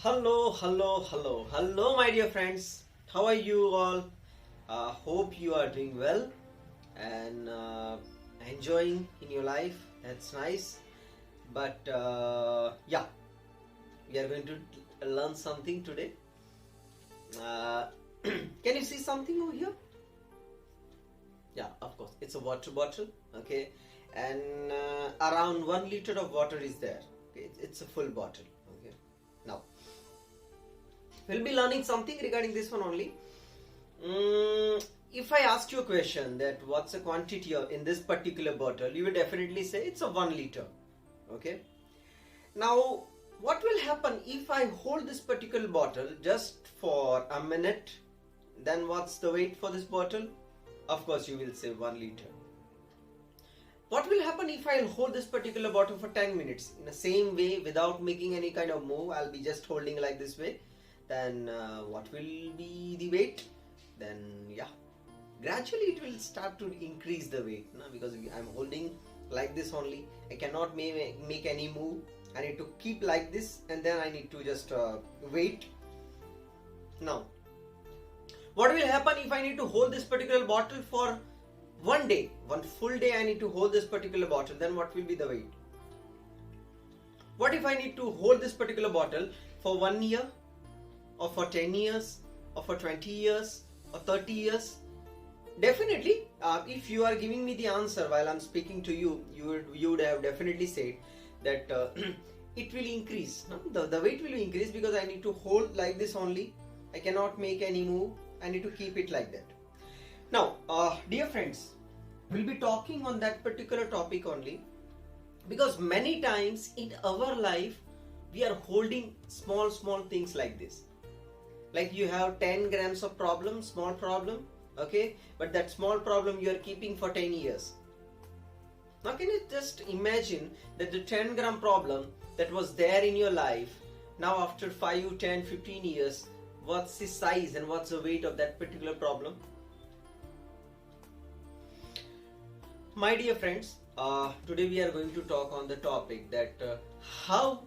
Hello, my dear friends. How are you all? Hope you are doing well and enjoying in your life. That's nice. But yeah, we are going to learn something today. Can you see something over here? Yeah, of course. It's a water bottle. Okay, and around 1 liter of water is there. Okay, it's a full bottle. Okay, now we'll be learning something regarding this one only. If I asked you a question that what's the quantity in this particular bottle, you would definitely say it's a 1 liter. Okay. Now, what will happen if I hold this particular bottle just for a minute? Then what's the weight for this bottle? Of course, you will say 1 liter. What will happen if I'll hold this particular bottle for 10 minutes? In the same way, without making any kind of move, I'll be just holding like this way. Then what will be the weight? Then yeah, gradually it will start to increase the weight, no? Because I'm holding like this only. I cannot make any move. I need to keep like this, and then I need to just wait. Now, what will happen if I need to hold this particular bottle for one day, one full day? I need to hold this particular bottle. Then what will be the weight? What if I need to hold this particular bottle for 1 year, or for 10 years, or for 20 years, or 30 years? Definitely, if you are giving me the answer while I'm speaking to you, you would have definitely said that it will increase. No? The weight will increase because I need to hold like this only. I cannot make any move. I need to keep it like that. Now, dear friends, we'll be talking on that particular topic only, because many times in our life we are holding small things like this. Like you have 10 grams of problem, small problem, okay, but that small problem you are keeping for 10 years. Now can you just imagine that the 10 gram problem that was there in your life, now after 5, 10, 15 years, what's the size and what's the weight of that particular problem? My dear friends, today we are going to talk on the topic that how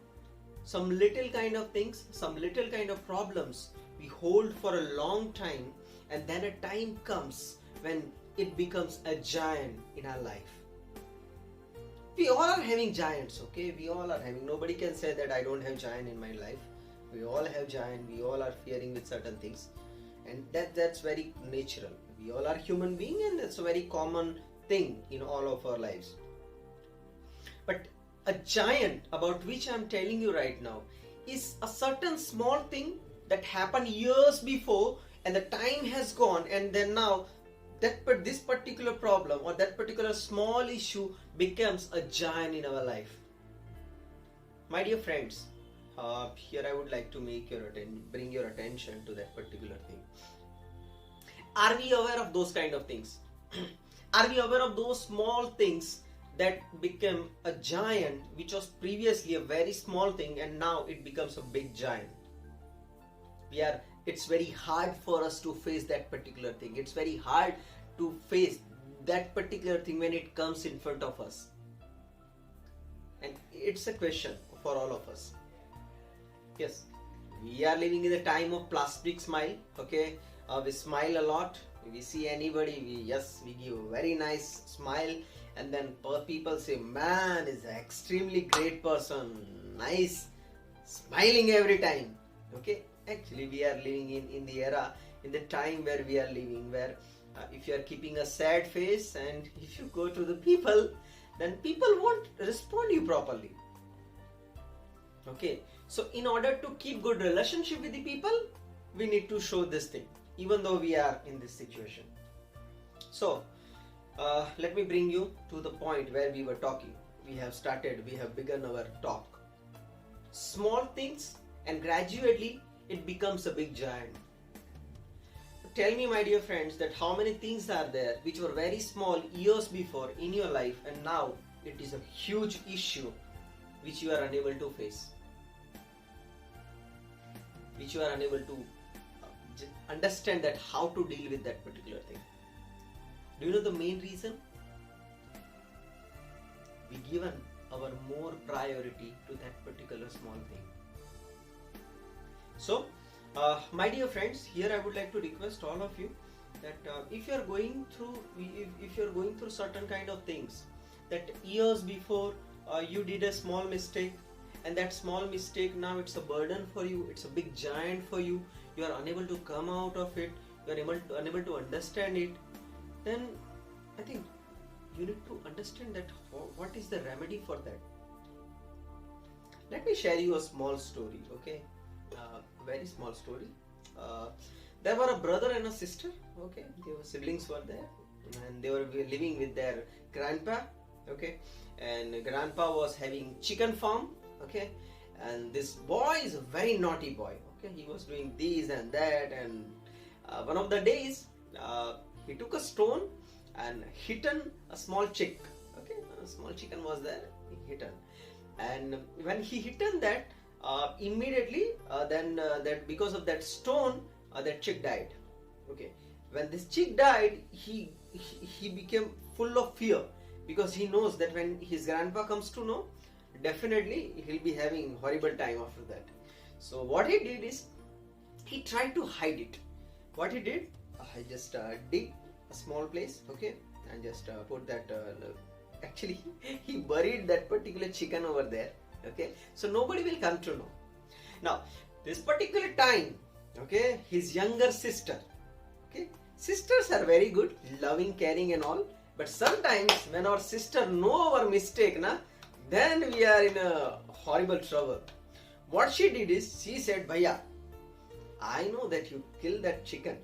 some little kind of things, some little kind of problems we hold for a long time, and then a time comes when it becomes a giant in our life. We all are having giants, okay? We all are having. Nobody can say that I don't have giant in my life. We all have giant. We all are fearing with certain things, and that's very natural. We all are human beings, and that's a very common thing in all of our lives. But a giant about which I'm telling you right now is a certain small thing that happened years before, and the time has gone, and then now this particular problem or that particular small issue becomes a giant in our life. My dear friends, here I would like to bring your attention to that particular thing. Are we aware of those kind of things? Are we aware of those small things that became a giant, which was previously a very small thing, and now it becomes a big giant? It's very hard for us to face that particular thing. It's very hard to face that particular thing when it comes in front of us. And it's a question for all of us. Yes, we are living in the time of plastic smile. Okay, we smile a lot. We see anybody, we give a very nice smile, and then people say, man is an extremely great person, nice, smiling every time. Okay, actually we are living in the era, in the time where we are living, where if you are keeping a sad face and if you go to the people, then people won't respond you properly. Okay, so in order to keep good relationship with the people, we need to show this thing, even though we are in this situation. So let me bring you to the point where we were talking. We have begun our talk. Small things, and gradually it becomes a big giant. Tell me, my dear friends, that how many things are there which were very small years before in your life, and now it is a huge issue which you are unable to face, which you are unable to understand that how to deal with that particular thing. Do you know the main reason? We given our more priority to that particular small thing. So my dear friends, here I would like to request all of you that if you are going through, if you are going through certain kind of things, that years before you did a small mistake, and that small mistake now it's a burden for you, it's a big giant for you, you are unable to come out of it, you are unable to understand it, then I think you need to understand that what is the remedy for that. Let me share you a small story, okay? Very small story. There were a brother and a sister, okay? Their siblings were there, and they were living with their grandpa, okay? And grandpa was having chicken farm, okay? And this boy is a very naughty boy, okay? He was doing this and that, and one of the days he took a stone and hit a small chick, okay? A small chicken was there, he hit her. And when he hit that, immediately then that because of that stone, that chick died, okay? When this chick died, he became full of fear, because he knows that when his grandpa comes to know, definitely he'll be having horrible time after that. So what he did is he tried to hide it. What he did, I just dig a small place, okay, and just put that actually he buried that particular chicken over there, okay, so nobody will come to know. Now this particular time, okay, his younger sister, okay, sisters are very good, loving, caring and all, but sometimes when our sister know our mistake, then we are in a horrible trouble. What she did is, she said, Bhaiya, I know that you killed that chicken.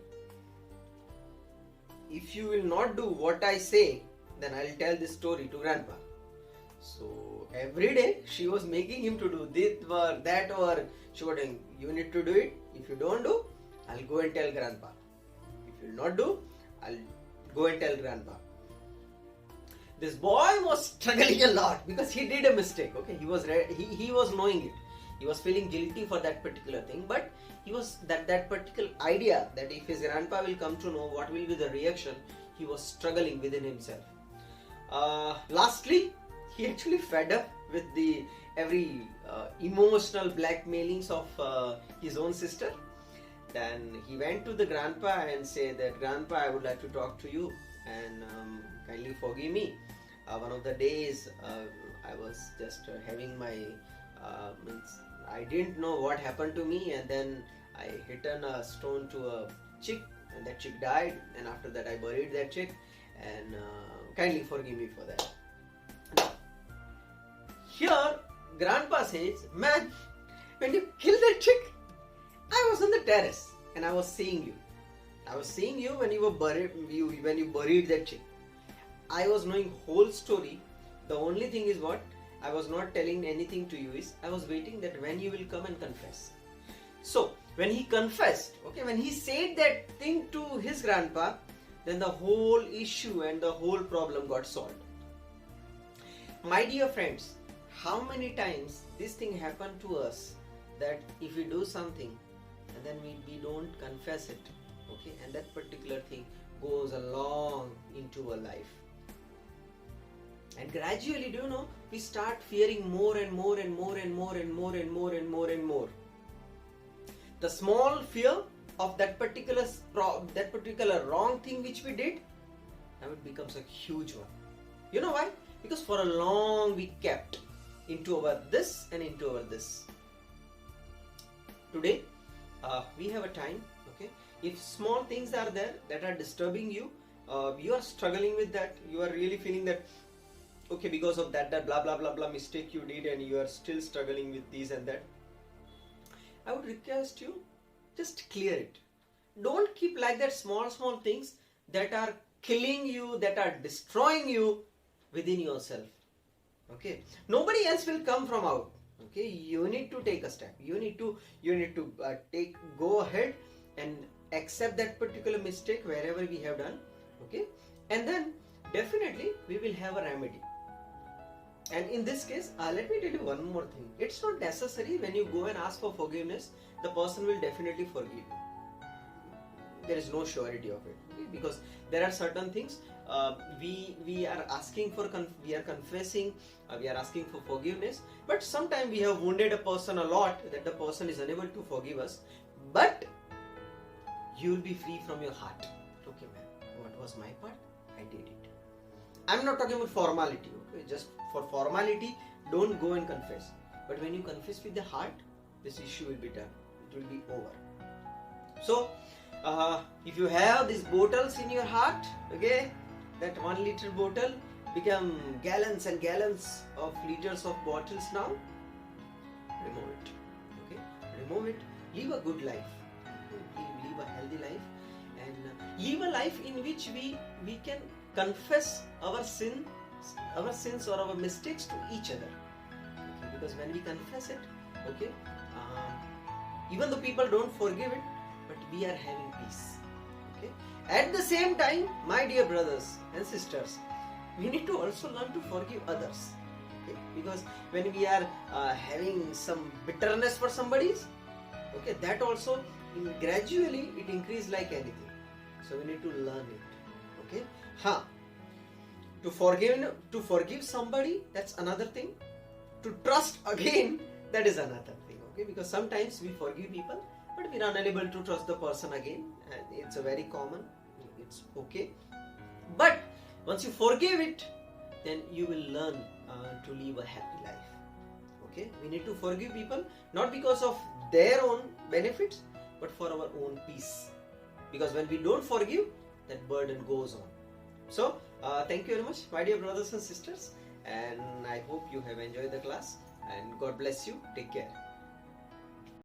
If you will not do what I say, then I'll tell this story to grandpa. So every day she was making him to do this or that, or she was saying, you need to do it. If you don't do, I'll go and tell grandpa. If you will not do, I'll go and tell grandpa. This boy was struggling a lot because he did a mistake. Okay, he was knowing it. He was feeling guilty for that particular thing, but he was that particular idea that if his grandpa will come to know what will be the reaction, he was struggling within himself. Lastly, he actually fed up with the every emotional blackmailings of his own sister. Then he went to the grandpa and said that, Grandpa, I would like to talk to you and kindly forgive me. One of the days I was just having my I didn't know what happened to me, and then I hit a stone to a chick, and that chick died, and after that I buried that chick, and kindly forgive me for that. Now, here grandpa says, man, when you killed that chick, I was on the terrace and I was seeing you. I was seeing you when you were when you buried that chick. I was knowing whole story. The only thing is what I was not telling anything to you is I was waiting that when you will come and confess. So when he confessed, okay, when he said that thing to his grandpa, then the whole issue and the whole problem got solved. My dear friends, how many times this thing happened to us, that if we do something and then we don't confess it, okay, and that particular thing goes along into our life. And gradually, do you know, we start fearing more and more and more and more and more and more and more and more. The small fear of that particular wrong thing which we did, now it becomes a huge one. You know why? Because for a long we kept into our this and into our this. Today, we have a time, okay? If small things are there that are disturbing you, you are struggling with that, you are really feeling that, okay, because of that blah blah blah blah mistake you did, and you are still struggling with these and that, I would request you, just clear it. Don't keep like that small things that are killing you, that are destroying you within yourself. Okay, nobody else will come from out. Okay, you need to take a step. You need to go ahead and accept that particular mistake wherever we have done. Okay, and then definitely we will have a remedy. And in this case, let me tell you one more thing. It's not necessary when you go and ask for forgiveness, the person will definitely forgive you. there is no surety of it, okay? Because there are certain things we are asking for, we are confessing, we are asking for forgiveness, but sometimes we have wounded a person a lot that the person is unable to forgive us, but you will be free from your heart. Okay, man, what was my part? I did it. I'm not talking about formality, okay? Just for formality, don't go and confess. But when you confess with the heart, this issue will be done. It will be over. So, if you have these bottles in your heart, okay, that 1 liter bottle become gallons and gallons of liters of bottles now, remove it. Okay, remove it. Live a good life. Live a healthy life, and live a life in which we can confess our sins or our mistakes to each other. Okay, because when we confess it, okay, even though people don't forgive it, but we are having peace. Okay. At the same time, my dear brothers and sisters, we need to also learn to forgive others. Okay, because when we are having some bitterness for somebody, okay, that also gradually it increases like anything. So we need to learn it. Okay. To forgive somebody, that's another thing. To trust again, that is another thing. Okay, because sometimes we forgive people, but we are unable to trust the person again, and it's a very common. It's okay. But once you forgive it, then you will learn to live a happy life. Okay, we need to forgive people not because of their own benefits, but for our own peace. Because when we don't forgive, that burden goes on. So, thank you very much, my dear brothers and sisters, and I hope you have enjoyed the class, and God bless you. Take care.